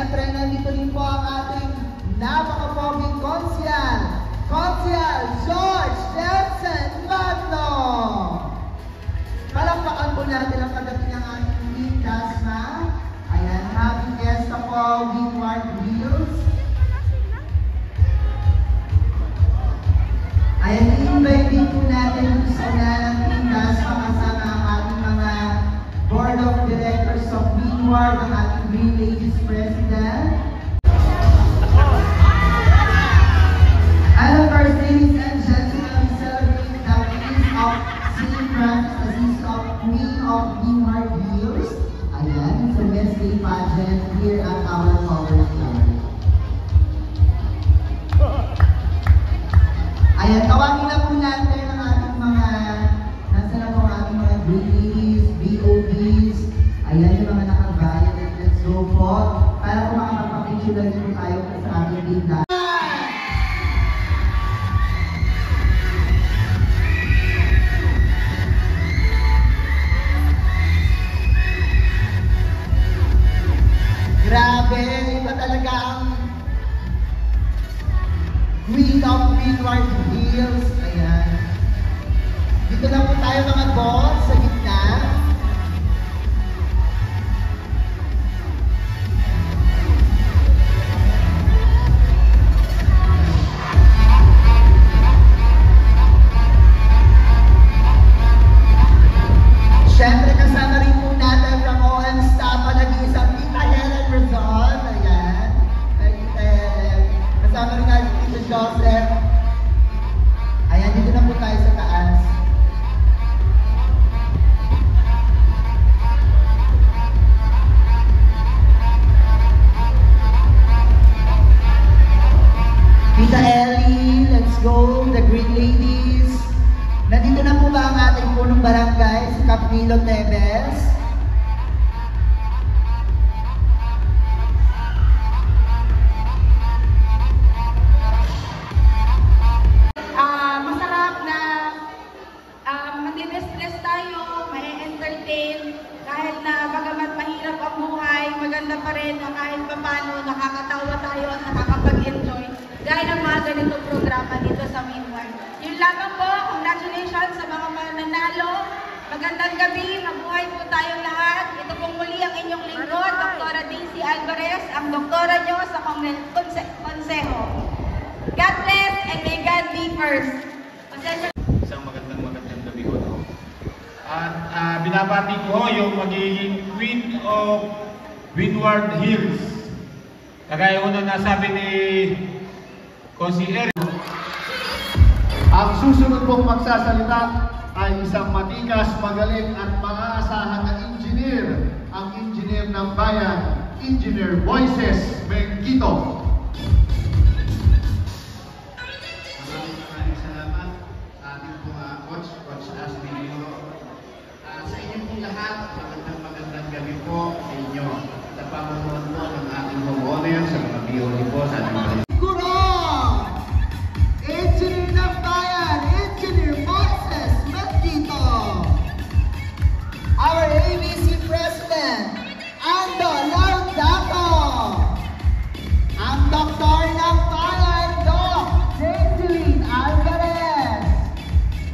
syempre, nandito rin po ang ating napaka-poging Consyal George Nelson Magno. Palakpakan po natin ang pagdating ng ating lead Dasma. Ayan, happy fiesta po, Windward Wheels. Ayan, i-invite din po natin sa unahan ng Dasma kasama ang ating mga Board of Directors of Windward, ang ating Green Ladies President. And of course, ladies and gentlemen, we celebrate the Queen of St. Francis Assisi of Queen of Windward Wheels. Ayan, it's a Miss Day pageant here at our Power Club. Ayan, tawagin na po natin ang ating mga, nasa na po ang ating mga Green Ladies, BOBs. Ayan, yung mga nakabayan. Let's go po. Para po makapapapicture na rin po tayo sa ating bigla. Grabe, iba talaga ang Queen of Windward Wheels. Ayan. Dito lang po tayo mga boss sa gitna. Siyempre kasama rin po natin from OM staff na nag-iisang Tita Helen Rizal. Ayan. Tita Helen. Kasama rin natin Tita Joseph. Ayan, dito na po tayo sa taas. Tita Ellie, let's go. The Green Ladies. Nandito na po ba ang ating punong barangay sa Capilo Tebes? Masarap na mandi-stress tayo, mai-entertain. Kahit na bagamat mahirap ang buhay, maganda pa rin na kahit papano nakakatawa tayo at nakakapag-enjoy. Gaya ng mga ganitong programa dito sa Windward. Yun lamang po, congratulations sa mga mananalo. Magandang gabi, mabuhay po tayong lahat. Ito pong muli ang inyong lingkod, Dr. Daisy Alvarez, ang doktora nyo sa konseho. God bless and may God be first. Isang magandang gabi ko. At binabati ko yung magiging Queen of Windward Hills. Kagaya ko na nasabi ni Consigliere. Ang susunod pong magsasalita ay isang matikas, magaling at maaasahan na engineer, ang engineer ng bayan, Engineer Moises Benquito. Maraming salamat sa ating pong Coach Ashley. Sa inyong pong lahat, magandang gabi po sa inyo. Sa pamamunan po ng ating homeowner, sa mga BOD po sa ating bayan. Engineer ng bayan, Engineer Moises Benquito. Our ABC President, Ando Laudato. Ang doktor ng bayan, Doc Jocelyn Alvarez.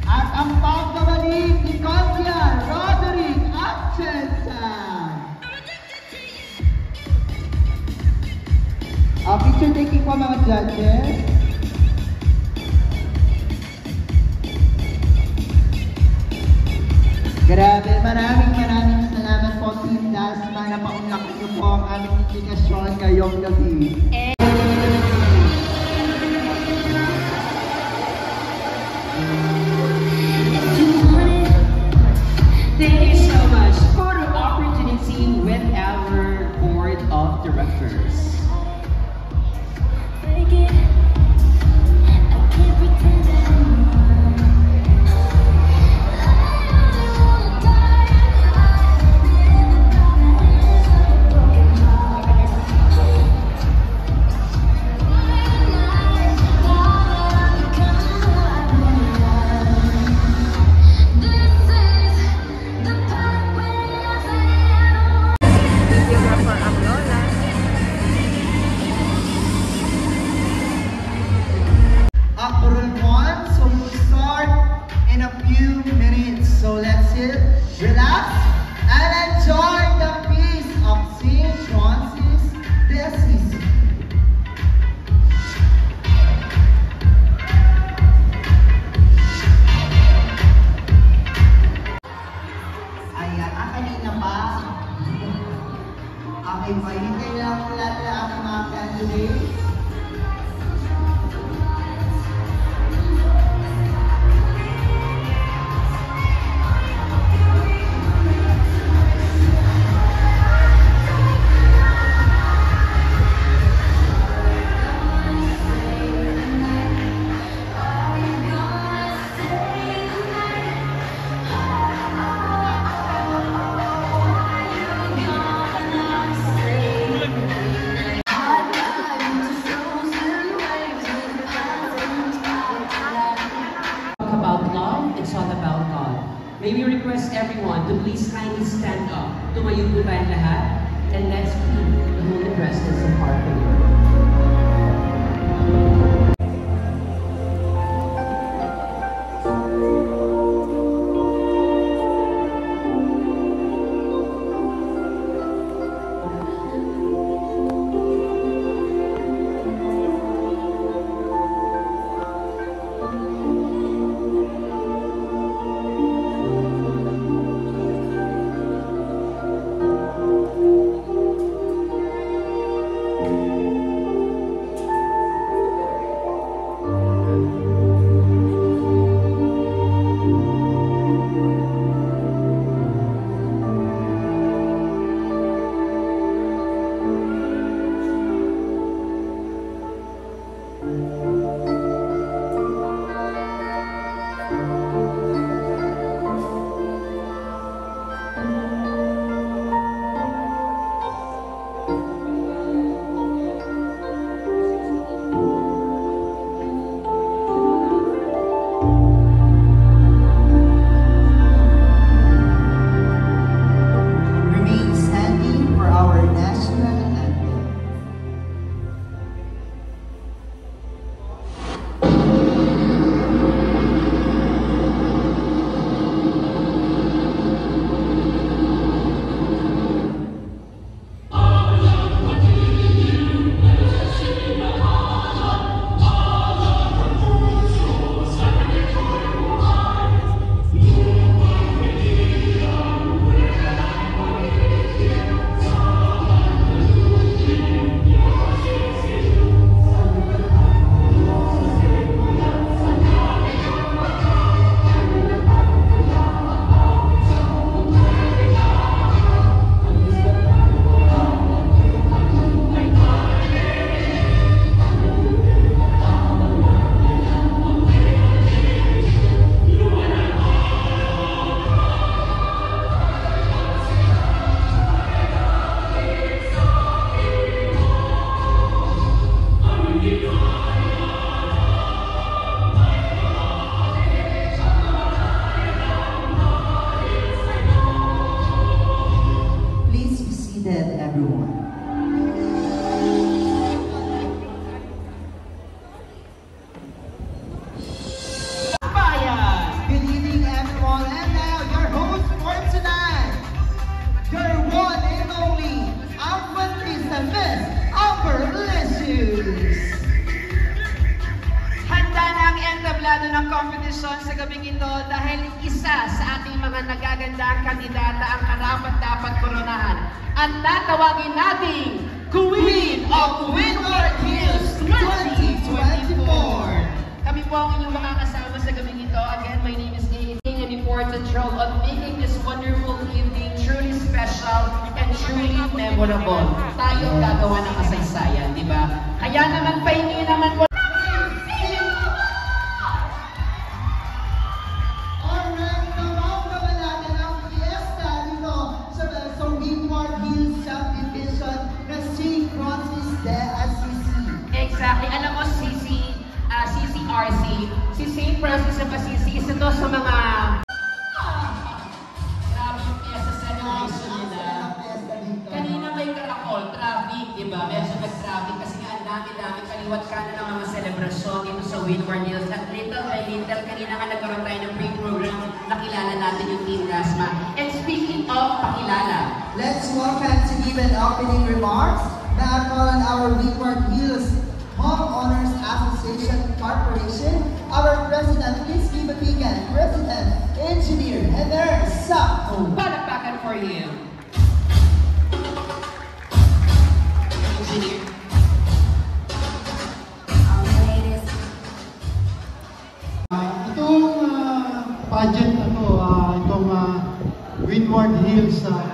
At ang pagkabalik ni Consyal Roderick Atchensa. Picture taking po mga judges. Grabe, maraming salamat po Team Dasma na paunlak niyo po ang aming indikasyon ngayong gabi. Thank you so much for the opportunity with our board of directors. Videographer ang Lola. Okay, pahinintay lang po lahat ng aking mga candidates. It's all about God. May we request everyone to please kindly stand up. Tumayo po tayong lahat, and let's feel the holy presence of our Lord. Ng competition sa gabing ito dahil isa sa ating mga nagagandang kandidata ang karapat-dapat koronahan. At tatawagin nating Queen of Windward Hills 2024! Kami po ang inyong makakasama sa gabing ito. Again, my name is Amy, an important role of making this wonderful evening truly special and truly memorable. Tayo gagawa ng kasaysayan, di ba? Kaya naman, pahingi naman po. Exactly. Alam mo, CCRC, si St. Francis of Assisi, isa to sa mga grabe yung fiesta celebration nila. Kanina may karakol, traffic, di ba? Medyo nag-traffic kasi nga ang dami-dami kaliwat ka na ng mga selebrasyon dito sa Windward Hills. At little by little, kanina nga nagkaroon tayo ng pre-program, nakilala natin yung Team Dasma. And speaking of pakilala, let's welcome to give an opening remarks. Now call on our Windward Hills Homeowners Association Corporation, our President, please give a big hand. President, Engineer Heather Sacco. Palakpakan for you.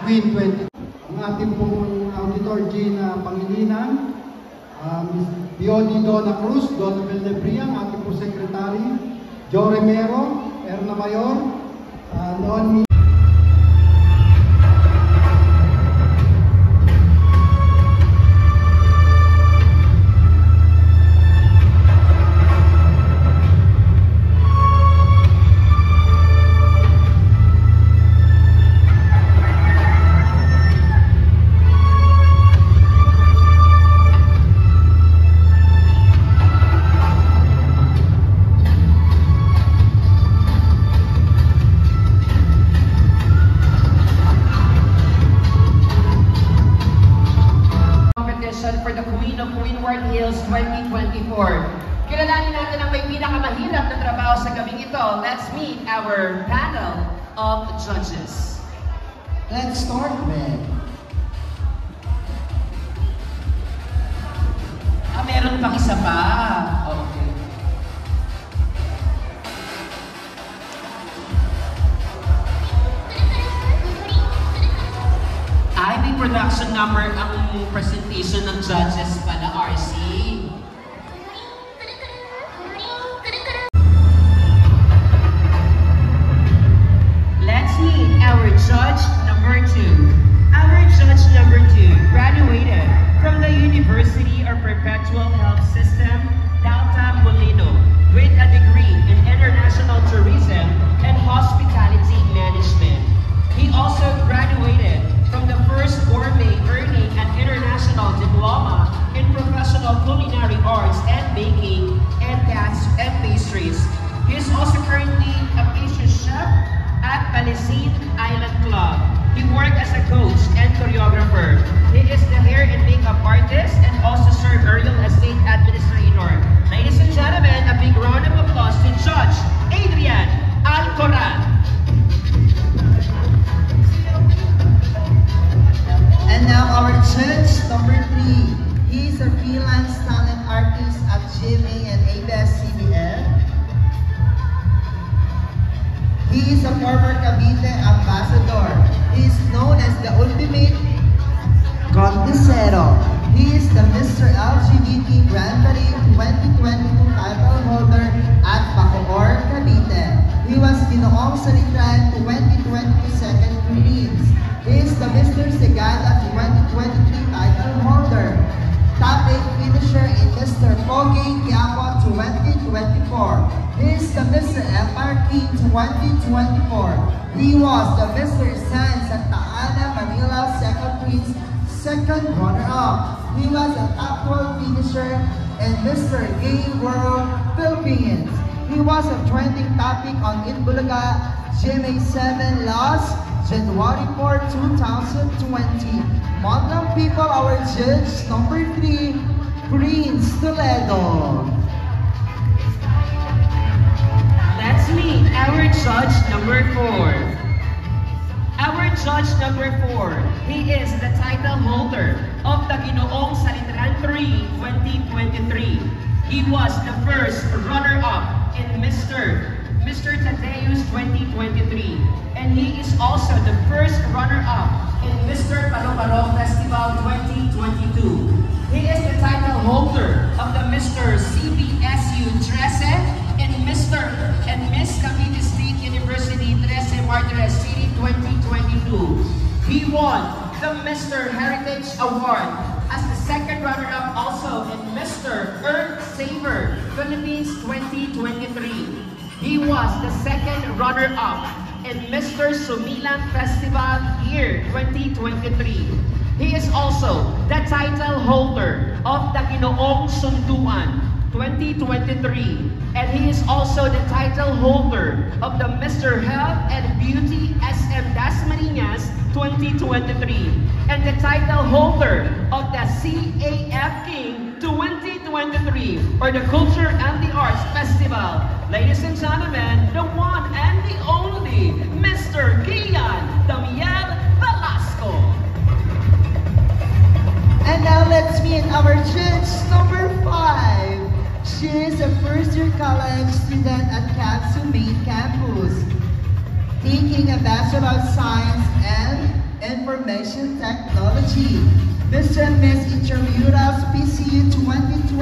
Queen 20. Ang ating pong Auditor Gina Pangilinan, Ms. Biodi Donna Cruz, Donna Valdebria, ang ating pong Secretary, Joe Remero, Erna Mayor, noon for the Queen of Windward Hills 2024. Kilalanin natin ang may pinakamahirap na trabaho sa gabing ito. Let's meet our panel of judges. Let's start with... meron pang isa pa. Okay. May production number ang presentation ng judges pala, RC. Let's meet our judge number 2. Our judge number 2 graduated from the University of Perpetual Health System, Dalta Molino, with a degree in International Tourism and Hospitality Management. He also graduated from the first gourmet earning an international diploma in professional culinary arts and baking and pastries. He is also currently a pastry chef at Palisade Island Club. He worked as a coach and choreographer. He is the hair and makeup artist and also served a real estate administrator. Ladies and gentlemen, a big round of applause to Judge Adrian Alcoran. And now our judge number 3. He is a freelance talent artist at GMA and ABS-CBN. He is a former Cavite ambassador. He is known as the ultimate conquistador. He is the Mr. LGBT Grand Prix 2022 title holder at Bacoor, Cavite. He was Ginoong Salitran 2022 second Queens. He is the Mr. Segada 2023 title holder. Top 8 finisher in Mr. Pogi Quiapo 2024. He is the Mr. Empire King 2024. He was the Mr. San Santa Ana Manila second Queens second runner-up. He was a top 12 finisher in Mr. Gay World Philippines. He was a trending topic on Inbulaga GMA 7 last January 4, 2020. Modern people, our judge number 3, Prince Toledo. Let's meet our judge number 4. Our judge number 4, he is the title holder of the Ginoong Salitran 3 2023. He was the first runner-up in Mr. Tadeus 2023, and he is also the first runner-up in Mr. Paro-Paro Festival 2022. He is the title holder of the Mr. CBSU 13 and Mr. and Miss Cavite State University 13 Martires City 2022. He won the Mr. Heritage Award as the second runner-up also in Mr. Earth Saver Philippines 2023. He was the second runner-up in Mr. Sumilan Festival Year 2023. He is also the title holder of the Ginoong Sunduan 2023. And he is also the title holder of the Mr. Health and Beauty SM Dasmariñas 2023. And the title holder of the CAF King 2023, or the Culture and the Arts Festival. Ladies and gentlemen, the one and the only Mr. Gian Damiel Velasco. And now let's meet our judge number 5. She is a first-year college student at CAPSU main campus, taking a Bachelor of Science and Information Technology. Mr. and Miss Intramuros PCU 2023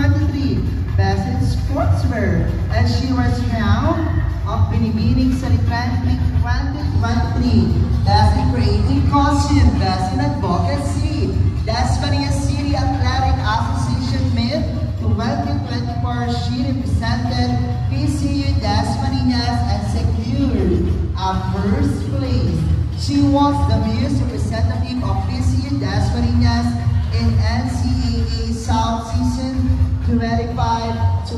Best in Sportswear, and she was crowned of Binibining Salitran Week 2023 Best in Creative Costume, Best in Advocacy. Dasmariñas City Athletic Association Myth 2024, she represented PCU Dasmariñas and secured a first place. She was the Muse representative of PCU Dasmariñas in NCAA South Season 25-2024.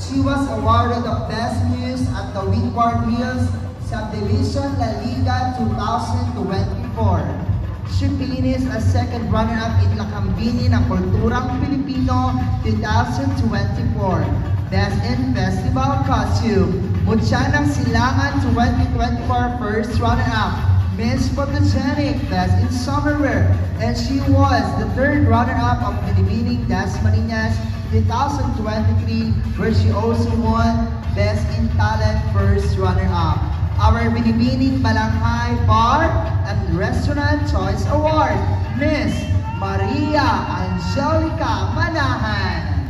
She was awarded the Best Muse at the Windward Hills Subdivision La Liga 2024. She finished as second runner-up in Lakambini ng Kulturang Pilipino 2024. Best in Festival Costume. Mutya ng Silangan 2024 first runner-up. Miss Photogenic, Best in Summerwear. And she was the third runner-up of Binibining Dasmariñas 2023, where she also won Best in Talent first runner-up. Our Binibining Balanghay Bar and Restaurant Choice Award, Miss Maria Angelica Manahan.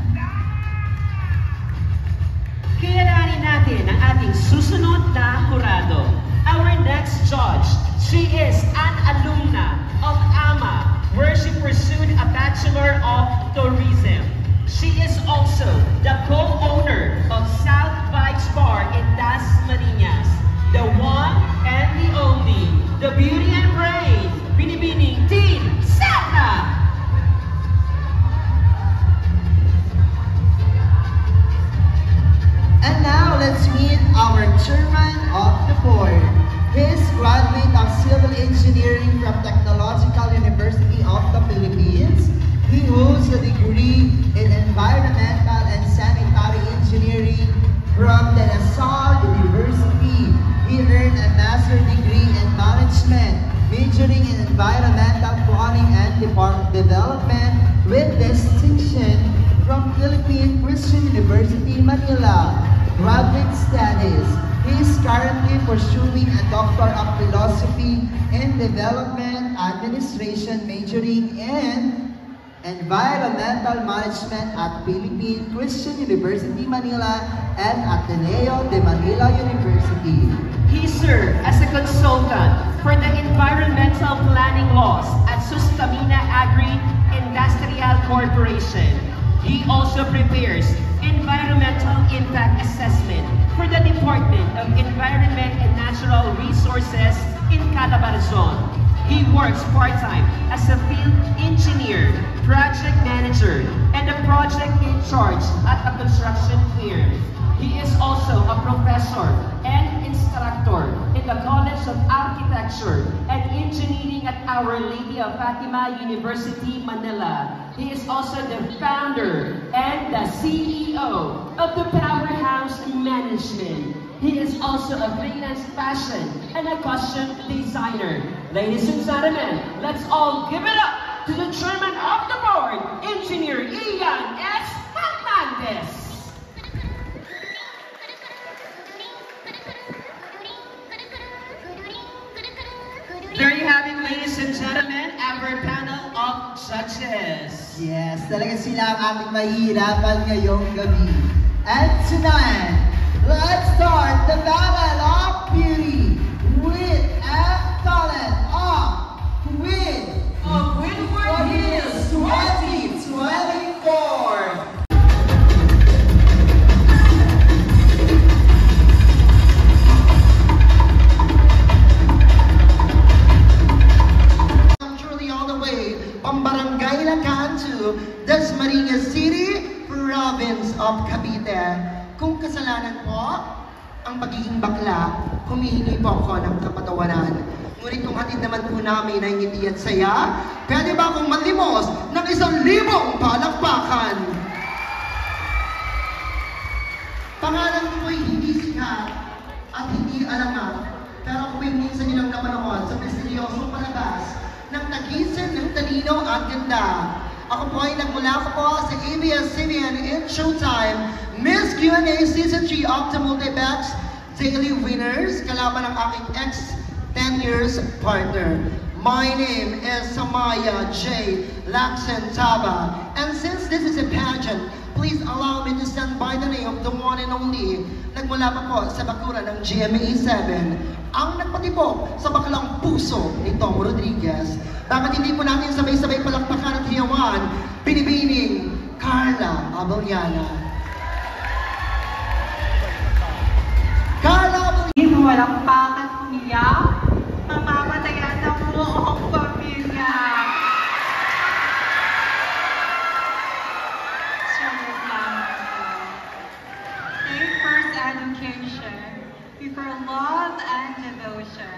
Kilalanin natin ang ating susunod na kurado. Our next judge, she is an alumna of AMA, where she pursued a Bachelor of Tourism. She is also the co-owner of South Vibes Bar in Dasmariñas. The one and the only, the beauty and brain, Binibining Team Sata! And now let's meet our chairman of the board. He is graduate of Civil Engineering from Technological University of the Philippines. He holds a degree in Environmental and Sanitary Engineering from the LaSalle University. He earned a master's degree in management, majoring in environmental planning and development with distinction from Philippine Christian University, Manila. Graduate status. He is currently pursuing a Doctor of Philosophy in Development Administration, majoring in Environmental Management at Philippine Christian University, Manila and Ateneo de Manila University. He served as a consultant for the environmental planning laws at Sustamina Agri-Industrial Corporation. He also prepares environmental impact assessment for the Department of Environment and Natural Resources in Calabarzon. He works part-time as a field engineer, project manager, and a project in charge at a construction firm. He is also a professor and instructor in the College of Architecture and Engineering at Our Lady of Fatima University, Manila. He is also the founder and the CEO of the Powerhouse Management. He is also a freelance fashion and a costume designer. Ladies and gentlemen, let's all give it up to the chairman of the board, Engineer Ian S. Hernandez. There you have it, ladies and gentlemen, our panel of judges. Yes, talaga sila ang ating mahihirapan ngayong gabi. And tonight, let's start the Battle of Beauty with talent of Windward Hills 2024. Pambarangay Lacanto, Dasmariñas City, Province of Cavite. Kung kasalanan po ang pagiging bakla, humihingi po ako ng kapatawaran. Ngunit kung hatid naman po namin ay ngiti at saya, pwede ba akong manlimos ng 1,000 palakpakan? Pangalan ko ay hindi sikat at hindi alamat, pero kung minsan nilang napanood sa misteryosong palabas ng tagisan ng talino at ganda. Ako po ay nagmula po sa ABS-CBN in Showtime, Miss Q&A Season 3 of the Multibex Daily Winners, kalaban ng aking 10 years partner. My name is Samaya J. Laxentaba, and since this is a pageant, please allow me to stand by the name of the one and only, nagmula pa po sa bakuran ng GMA 7, ang nagpatibok sa baklang puso ni Tom Rodriguez. Bakit hindi po natin sabay-sabay palakpakan at hiyawan, binibining Carla Abellana. Carla Abellana! Hindi mo walang pakat umiyak, mamamatayan ng buong pamilya. Take first education before love and devotion.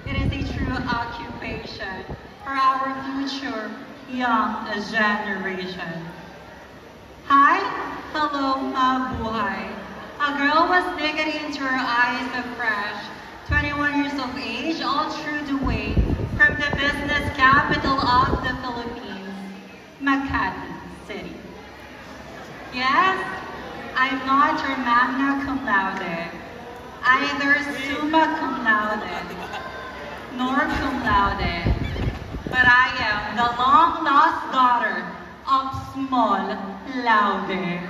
It is a true occupation for our future young generation. Hi, hello, mabuhay. A girl was naked into her eyes of fresh, 21 years of age, all through the way from the business capital of the Philippines, Makati City. Yes, I'm not your magna cum laude, either summa cum laude, nor cum laude, but I am the long-lost daughter of small laude.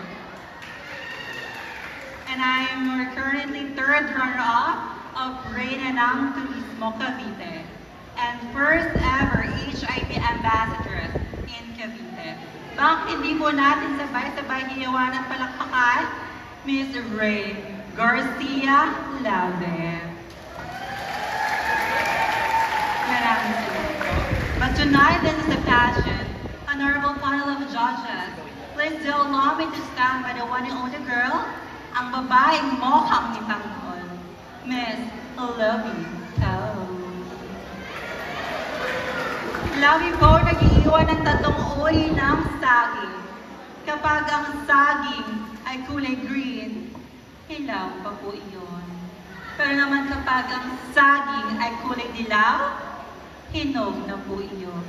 And I am currently third runner-up of Reina ng Turismo Cavite and first ever HIV ambassadress in Cavite. Bakit hindi po natin sabay-sabay hiyawan at palakpakan? Miss Ray Garcia Laude. Maraming salamat. But tonight, this is a passion. Honorable panel of judges, please do allow me to stand by the one and only girl, ang babaeng mokhang ni Tanggol, Miss Lovey Tao. Lovey po nag-iiwan ng tatlong uri ng saging. Kapag ang saging ay kulay green, hilaw pa po iyon. Pero naman kapag ang saging ay kulay dilaw, hinog na po iyon.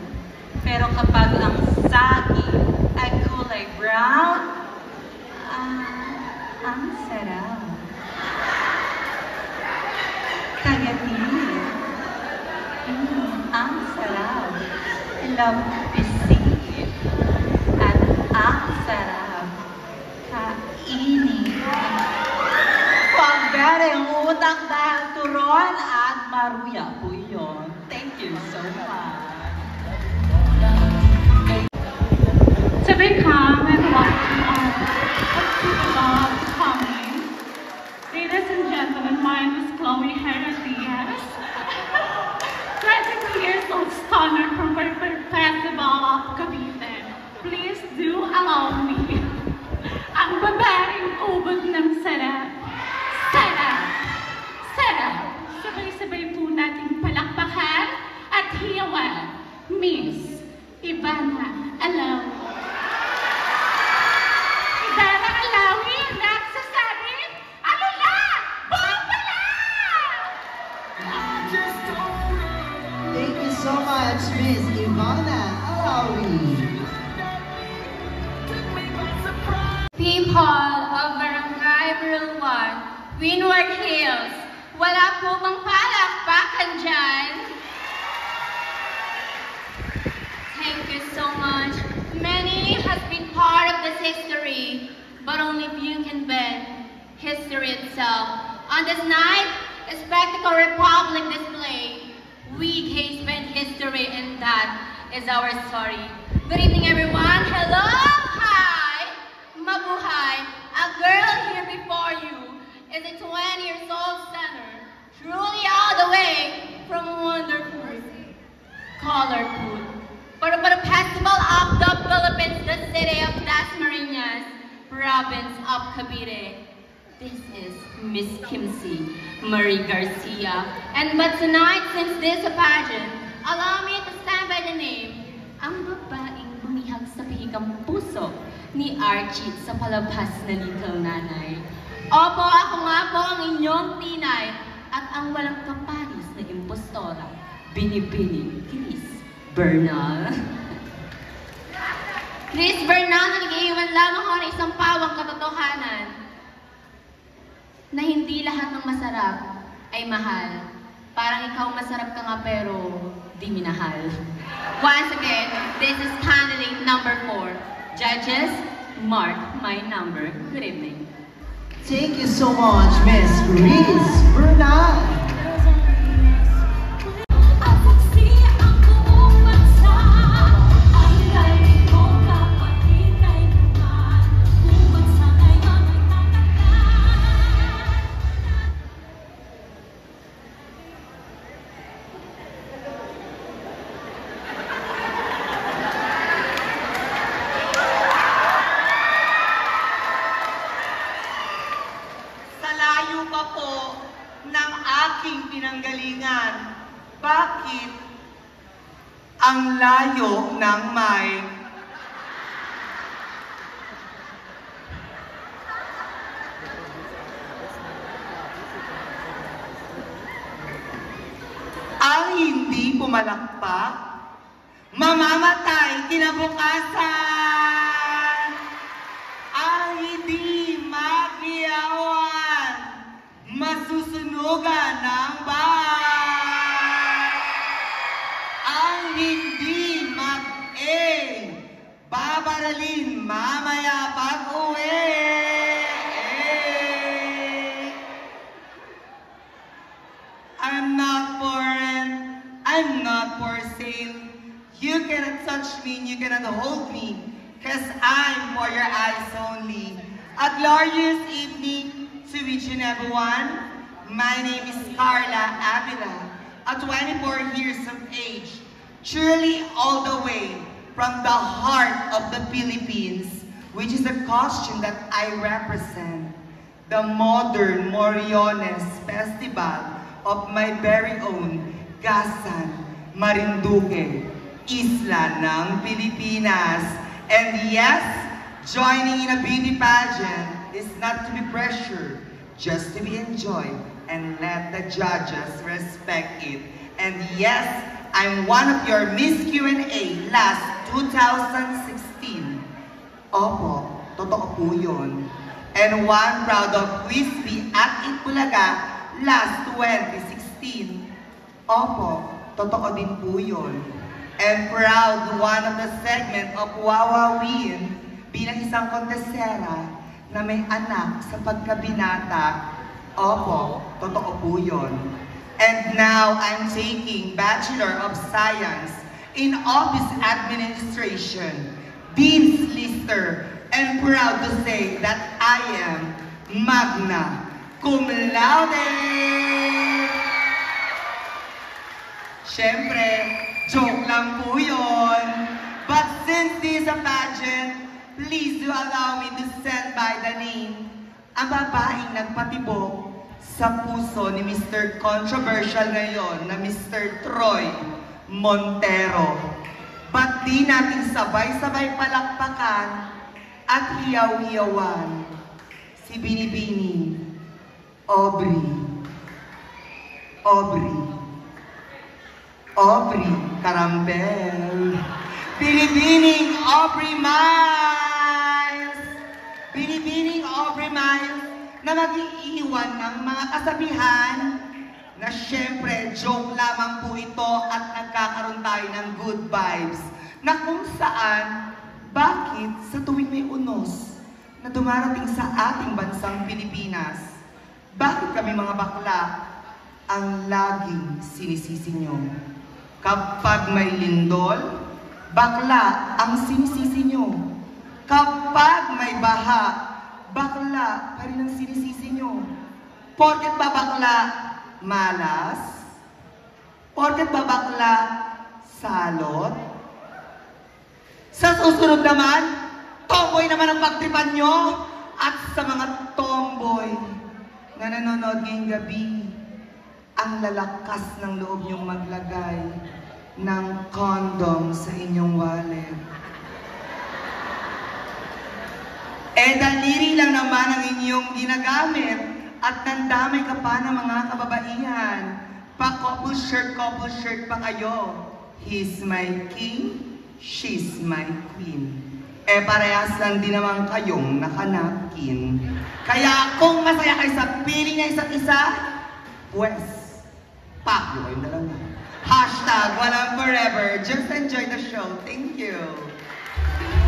Pero kapag ang saging ay kulay brown, ang sarap. Kagatin. Ang sarap. Love bisig. At ang sarap. Kainin. Pagbereng utak dahil turon at maruya po yun. Thank you so much. To become and welcome all of coming. Ladies and gentlemen, my name is Chloe Herodias. 22 years old stunner from Perper Festival of Cavite. Please do allow me. Ang babaeng ubod ng sarap. Sarap! Sarap! Sabay-sabay po natin palakpakan at hiyawan. Miss Ivana Alawi. Ivana Alawi, nagsasabi, ano na? Bomba na! Thank you so much, Miss Ivana Alawi. People of Barangay Brulwan, Windward Hills, wala po bang palakpakan dyan? Thank you so much. Many has been part of this history, but only few can bend history itself. On this night, a spectacle republic display. We can spend history, and that is our story. Good evening, everyone. Hello, hi, mabuhay. A girl here before you is a 20 years old sinner, truly all the way from wonderful colored food. For the Festival of the Philippines, the city of Dasmariñas, province of Cavite. This is Miss Kimsey Marie Garcia. And but tonight, since this is a pageant, allow me to stand by the name, ang babaeng bumihag sa pihikang puso ni Archie sa palabas na Little Nanay. Opo, ako nga po ang inyong tinay at ang walang kapanis na impostora, Binibining Chris Bernal. Chris Bernal, nag-iiwan lamang ako ng isang pawang katotohanan na hindi lahat ng masarap ay mahal. Parang ikaw masarap ka nga pero di minahal. Once again, this is candidate number 4. Judges, mark my number. Good evening. Thank you so much, Miss Grace Bernal. Bakit ang layo ng mic? Ang hindi pumalakpak, mamamatay kinabukasan. Ang hindi magiyawan, masusunugan ng bahay. Hindi babaralin mamaya pag-uwi. I'm not foreign, I'm not for sale. You cannot touch me and you cannot hold me, cause I'm for your eyes only. A glorious evening to each and everyone. My name is Carla Avila, a 24 years of age. Truly all the way from the heart of the Philippines, which is the costume that I represent, the modern Moriones Festival of my very own Gasan, Marinduque, Isla ng Pilipinas. And yes, joining in a beauty pageant is not to be pressured, just to be enjoyed and let the judges respect it. And yes, I'm one of your Miss Q&A last 2016. Opo, totoo po yun. And one proud of Wispy at Itbulaga last 2016. Opo, totoo din po yun. And proud one of the segment of Wawawin bilang isang kontesera na may anak sa pagkabinata. Opo, totoo po yun. And now I'm taking Bachelor of Science in Office Administration, Dean's Lister, and proud to say that I am magna cum laude. Siyempre, joke lang po yun. But since this is a pageant, please do allow me to stand by the name. Ang babaeng nagpatibok sa puso ni Mr. Controversial ngayon na Mr. Troy Montero. Ba't di natin sabay-sabay palakpakan at hiyaw-hiyawan si Binibini Aubrey Carambel. Binibining Aubrey Miles. Binibining Aubrey Miles na mag-iiwan ng mga kasabihan na syempre joke lamang po ito at nagkakaroon tayo ng good vibes na kung saan, bakit sa tuwing may unos na dumarating sa ating bansang Pilipinas, bakit kami mga bakla ang laging sinisisi nyo? Kapag may lindol, bakla ang sinisisi nyo. Kapag may baha, bakla pa rin ang sinisisi nyo. Porket ba bakla malas? Porket ba bakla salot? Sa susunod naman, tomboy naman ang pagtripan nyo. At sa mga tomboy na nanonood ngayong gabi, ang lalakas ng loob nyong maglagay ng condom sa inyong wallet. Daliri lang naman ang inyong ginagamit at nandamay ka pa ng mga kababaihan. Pa-couple shirt pa kayo. He's my king, she's my queen. Parehas lang din naman kayong nakanapkin. Kaya kung masaya kayo sa piling na isa't isa, pues, Pak, yun na lang. Hashtag walang forever. Just enjoy the show. Thank you.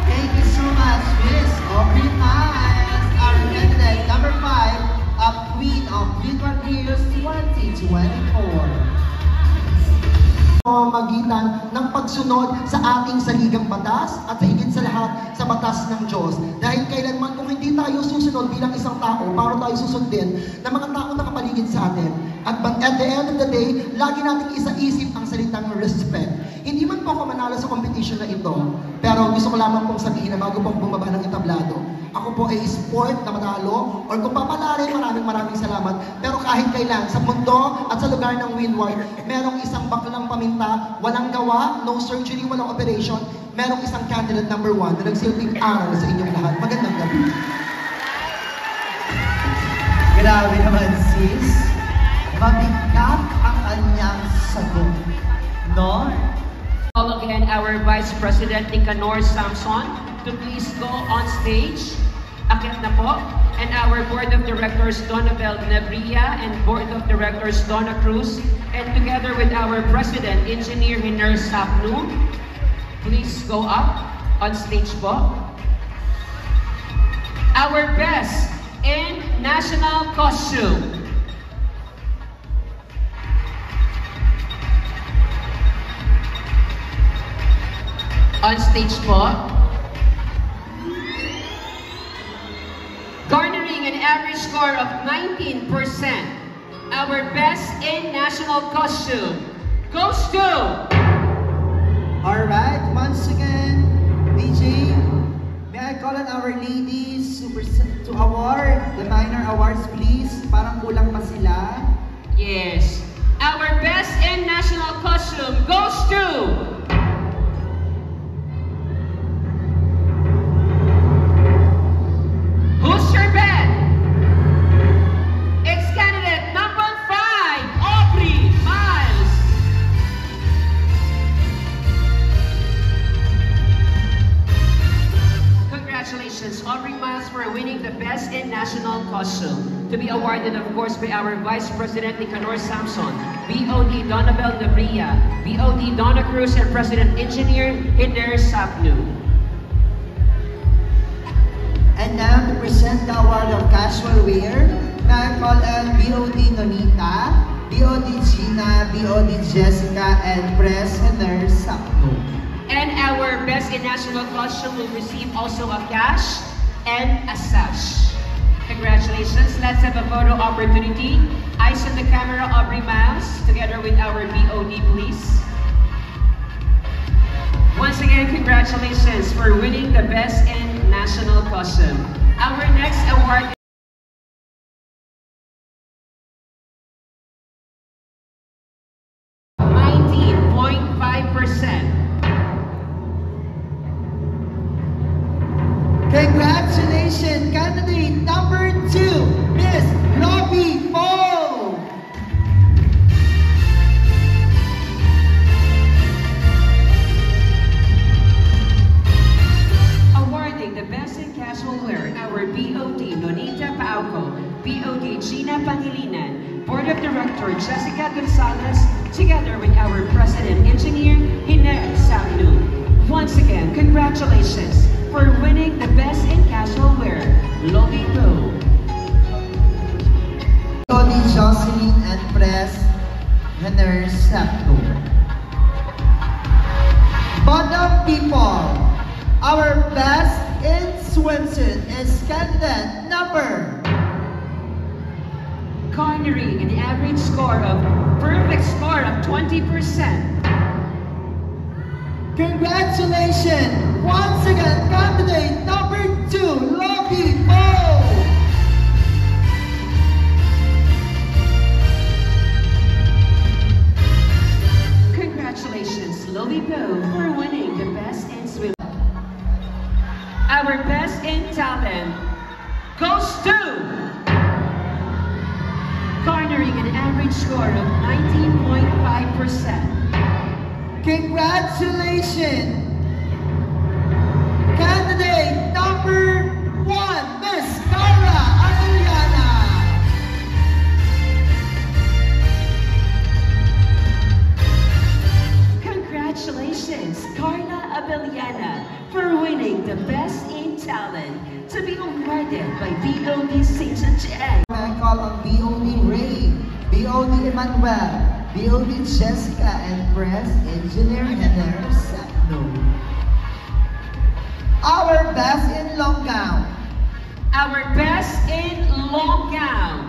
Thank you so much, Miss Aubrey Miles, our candidate number 5 of Queen of Winter Years 2024. Magitan ng pagsunod sa ating saligang batas at sa higit sa lahat sa batas ng Diyos. Dahil kailanman kung hindi tayo susunod bilang isang tao, paano tayo susundin ng mga tao na nakapaligid sa atin. At the end of the day, lagi nating isa-isip ang salitang respect. Hindi man po ako manalo sa competition na ito, pero gusto ko lamang pong sabihin na bago pong bumaba ng entablado, ako po ay sport na manalo, or kung papalarin, maraming salamat. Pero kahit kailan, sa mundo at sa lugar ng Windward, merong isang baklang paminta, walang gawa, no surgery, walang operation, merong isang candidate number 1 na nagsilbing aral sa inyong lahat. Magandang gabi. Grabe naman, sis. Mabigat ang kanyang sagot. No? Call again our Vice President Nicanor Samson to please go on stage. Akit na po. And our Board of Directors Donabel Nebria and Board of Directors Donna Cruz, and together with our President Engineer Hiner Sapnu, please go up on stage po. Our best in national costume. On stage po. Garnering an average score of 19%. Our best in national costume goes to... Alright, once again, DJ, may I call on our ladies to award the minor awards, please? Parang kulang pa sila. Yes. Our best in national costume goes to... Who's your bet? It's candidate number 5, Aubrey Miles. Congratulations, Aubrey Miles, for winning the Best in National Costume. To be awarded, of course, by our Vice President Nicanor Samson, BOD Donabel Nebria, BOD Donna Cruz, and President Engineer Hiner Sapnu. And now to present the award of casual wear, may I call on BOD Nonita, BOD Gina, BOD Jessica, and Press Hiner Sapnu. And our Best in National Costume will receive also a cash and a sash. Congratulations. Let's have a photo opportunity. Eyes on the camera, Aubrey Miles, together with our BOD, please. Once again, congratulations for winning the Best in National Costume. Our next award is 19.5%. Congratulations, candidate number 2, Miss Lovie Paul. Awarding the Best in Casual Wear, our BOD Nonita Pauco, BOD Gina Pangilinan, Board of Director Jessica Gonzalez, together with our President Engineer Hiner Sapnu. Once again, congratulations for winning the Best in Casual Wear, Lovie Paul. BOD Jocelyn and Press Hiner Sapnu. Bottom people, our best in Swenson is candidate number... Garnering an average score of, perfect score of 20%. Congratulations! Once again, candidate number 2, Lovie Paul. Congratulations, Lovie Paul, for winning the Best in Swim. Our Best in Talent goes to... garnering an average score of 19.5%. Congratulations! Candidate number 1, Miss Cara Arellana. Abeliana for winning the Best in Talent to be awarded by BOD Season Check. I call on BOD Ray, BOD Emmanuel, BOD Jessica, and Press Engineer Heather Sapno. Our best in long gown. Our best in long gown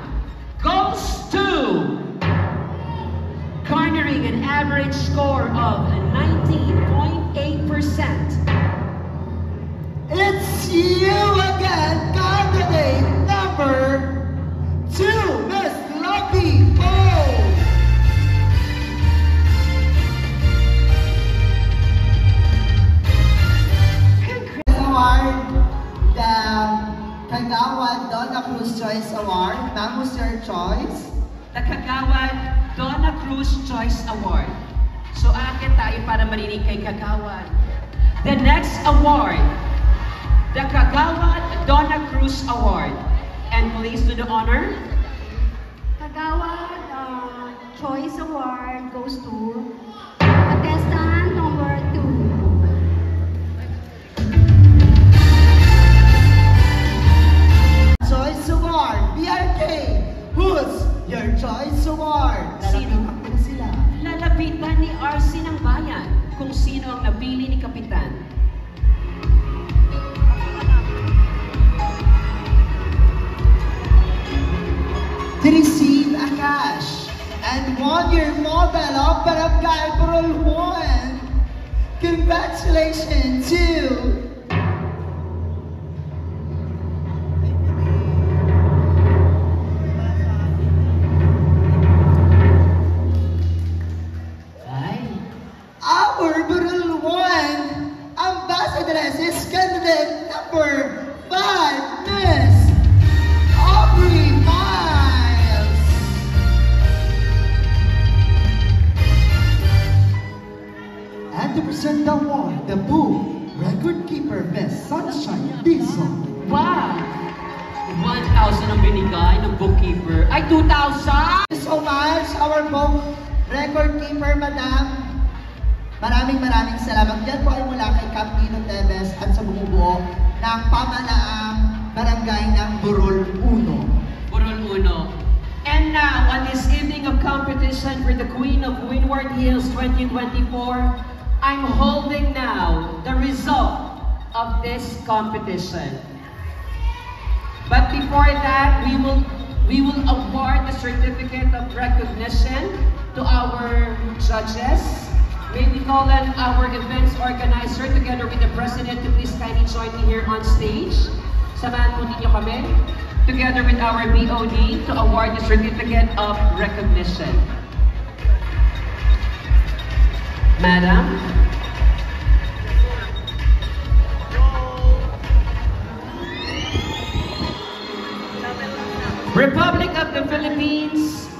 goes to garnering an average score of 19.8%. It's you again, candidate number 2, Miss Lucky Bo. Award, the Kagawad Donna Cruz Choice Award. Ma'am, who's your choice? The Kagawad Donna Cruz Choice Award. So akin tayo para marinig kay Kagawad. The next award, the Kagawad Donna Cruz Award. And please do the honor. Kagawad Choice Award goes to contestant number 2. Choice Award, BRK. Who's your Choice Award? Lalapitan ko sila. Lalapitan ni RC ng Bayan kung sino ang napili ni Kapitan. To receive a cash and 1-year model of Barangay Burol 1. Congratulations to our Burol 1 Ambassadresses candidate number 5, Miss Aubrey Miles. And to present the award, the Boo Record Keeper, Miss Sunshine Dizon. Wow! 1,000 ang binigay ng bookkeeper. Ay, 2,000! Thank you so much, our Book Record Keeper, Madam. Maraming salamat. Yan po ay mula kay Cap Nino Teves at sa bumubuo ng pamalaang barangay ng Burol 1. Burol 1. And now, on this evening of competition for the Queen of Windward Hills 2024, I'm holding now the result of this competition. But before that, we will award the certificate of recognition to our judges. May we call on our events organizer together with the president to please kindly join me here on stage. Samahan po ninyo kami together with our BOD to award the certificate of recognition. Madam. Republic of the Philippines,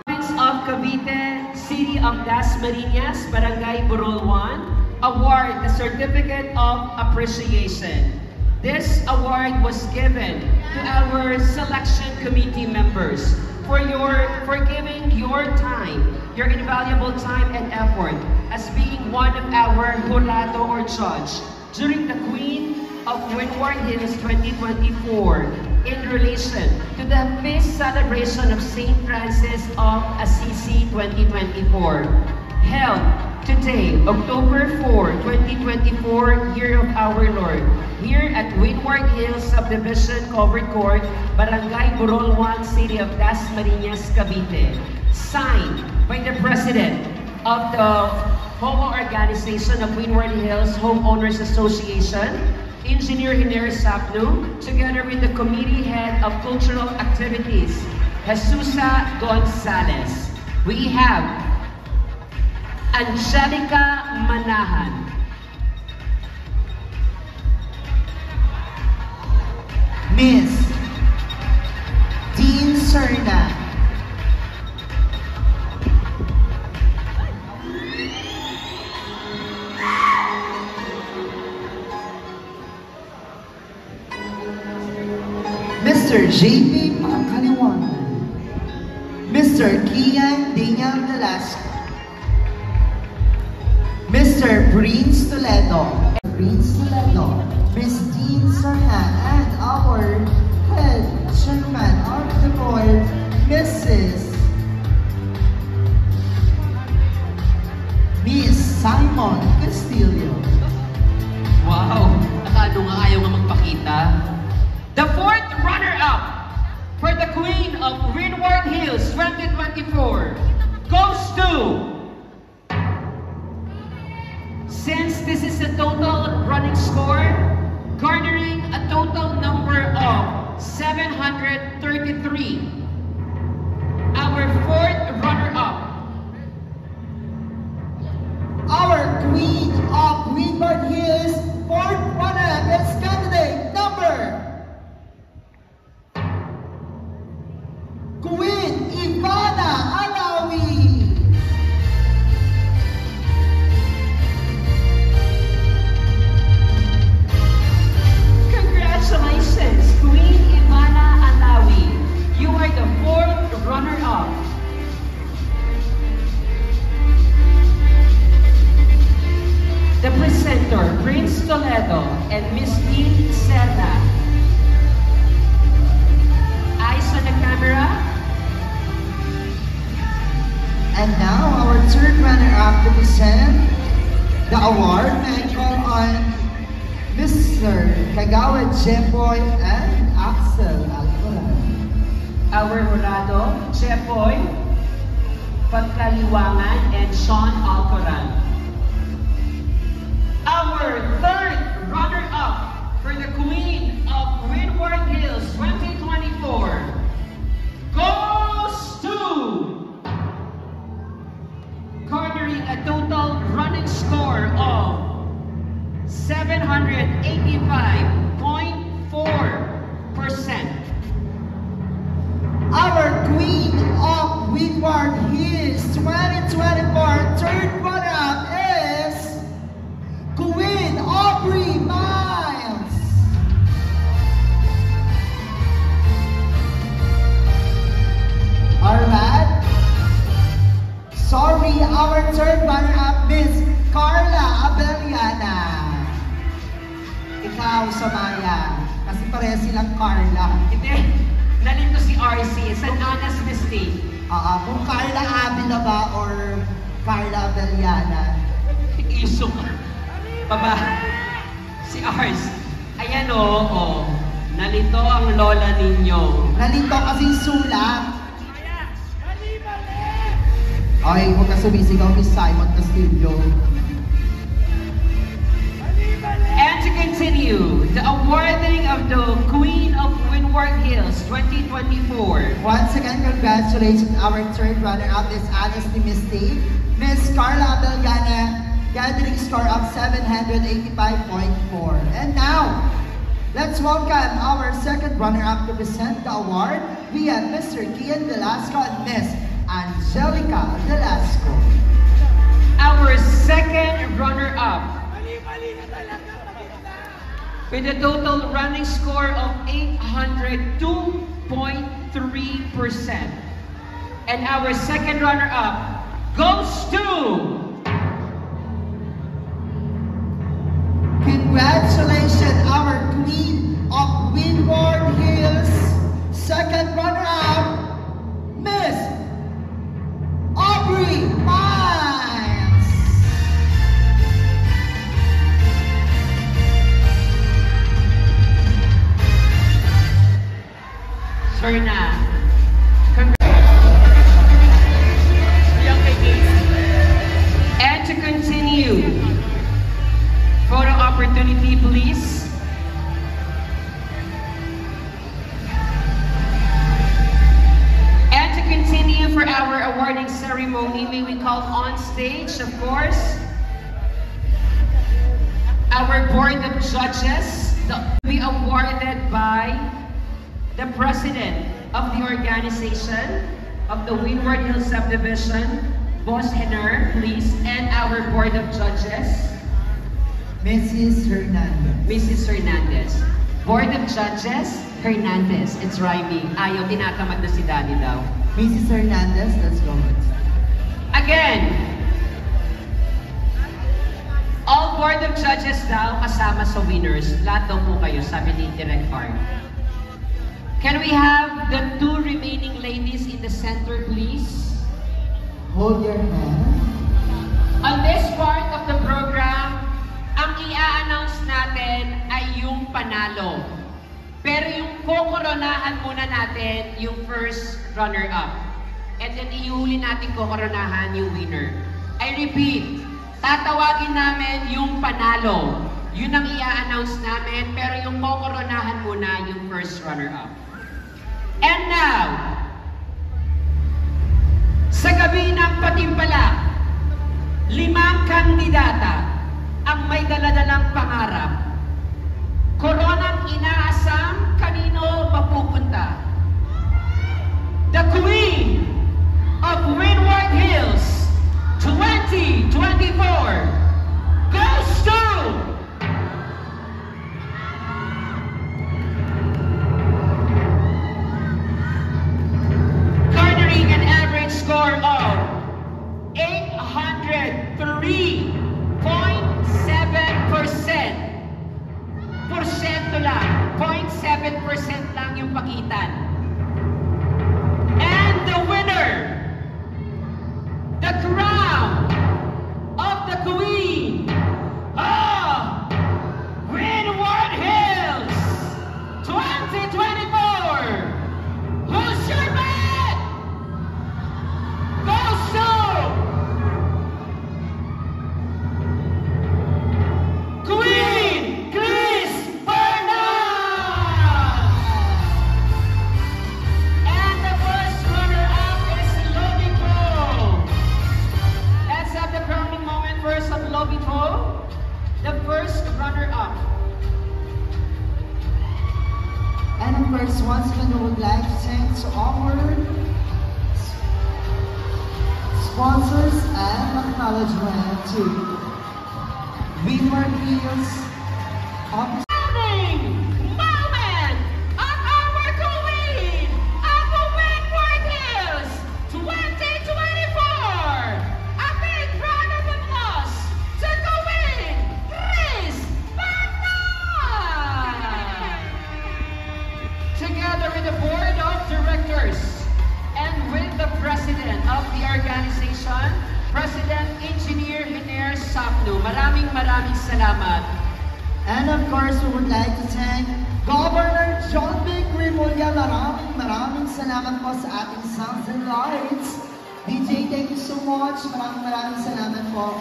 Province of Cavite, City of Dasmariñas, Barangay Burol 1, award the Certificate of Appreciation. This award was given to our selection committee members for giving your time, your invaluable time and effort as being one of our jurado or judge during the Queen of Windward Hills 2024 in relation to the feast celebration of St. Francis of Assisi 2024, held today, October 4, 2024, Year of Our Lord, here at Windward Hills Subdivision Covered Court, Barangay Burol 1, City of Dasmariñas, Cavite. Signed by the President of the Homo Organization of Windward Hills Homeowners Association, Engineer Heather Sapno, together with the Committee Head of Cultural Activities, Jesusa Gonzalez. We have Angelica Manahan, Miss Dean Serna, Mr. JP Pangkaliwan, Mr. Kian Daniel Velasco, Mr. Prince Toledo, maganda. The fourth runner-up for the Queen of Windward Hills 2024 goes to... Since this is a total running score, garnering a total number of 733. Our fourth runner-up. Our Queen of Windward Hills, fourth runner-up is candidate number Queen Ivana Alawi. Congratulations, Queen Ivana Alawi. You are the fourth runner-up. The presenter, Prince Toledo and Miss Dean Serna. Eyes on the camera. And now our third runner-up to present the award. May I call on Mr. Kagawa Jeffoy and Axel Alcoran. Our jurado, Jeffoy, Pagkaliwangan, and Sean Alcoran. Our third runner-up for the Queen of Windward Hills 2024 goes to... garnering a total running score of 785.4%. Our Queen of Windward Hills 2024 third runner-up is Queen Aubrey Miles. Alright. Sorry, our third runner-up, Miss Carla Abeliana. Ikaw, Samaya. Kasi pareha silang Carla. Hindi, nalito si RC. It's an honest mistake. Kung Carla Avila ba or Carla Abeliana? Iso ka. Baba, si Ars. Ayan o, nalito ang lola ninyo. Nalito kasi sulat. Okay, huwag ka sumisigaw ni Simon Castillo. And to continue, the awarding of the Queen of Windward Hills 2024. Once again, congratulations our third runner-up, this honestly mistake, Miss Carla Abeliana, gathering score of 785.4. And now, let's welcome our second runner-up to present the award. We have Mr. Kian Velasco and Miss Angelica Velasco. Our second runner-up with a total running score of 802.3%. And our second runner-up goes to... Congratulations, our Queen of Windward Hills, second runner-up, Miss Aubrey Miles. Serna. And to continue, photo opportunity, please. And to continue for our awarding ceremony, may we call on stage, of course, our board of judges to be awarded by the president of the organization of the Windward Hills Subdivision, Boss Henner, please, and our board of judges. Mrs. Hernandez. Mrs. Hernandez. Board of Judges, Hernandez. It's rhyming. Ayaw, tinatamad na si Daddy daw. Mrs. Hernandez, let's go. Again, all Board of Judges daw kasama sa winners. Lahat daw po kayo, sabi ni Direct Art. Can we have the two remaining ladies in the center, please? Hold your hand. On this part of the program, ang i-announce natin ay yung panalo. Pero yung kokoronahan muna natin yung first runner-up. And then ihuli natin kokoronahan yung winner. I repeat, tatawagin namin yung panalo. Yun ang i-announce namin, pero yung kokoronahan muna yung first runner-up. And now, sa gabi ng patimpala, 5 kandidata ang may daladalang pangarap. Koronang inaasam, kanino mapupunta? The Queen of Windward Hills 2024 goes to garnering an average score of 803.7%. Porsyento lang, 0.7% lang yung pagitan. And the winner, the crown of the Queen of Windward Hills 2024, who's your man? Goes to Queen Chris Bernal! And the first runner-up is Lobito. Let's have the crowning moment first of Lobito, the first runner-up. And of course, once again, we would like to thank to our sponsors and acknowledgement to Windward Hills Office. Crowning moment of our Queen of Windward Hills 2024. A big round of applause to Queen Chris Bernal. Together with the board of directors and with the president of the organization, President Engineer Hiner Sapno. Maraming salamat. And of course, we would like to thank Governor John B. Grimulya. Maraming salamat po sa ating sounds and lights. DJ, thank you so much. Maraming salamat po.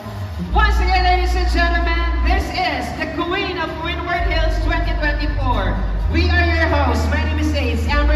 Once again, ladies and gentlemen, this is the Queen of Windward Hills 2024. We are your hosts. My name is Ace Amber.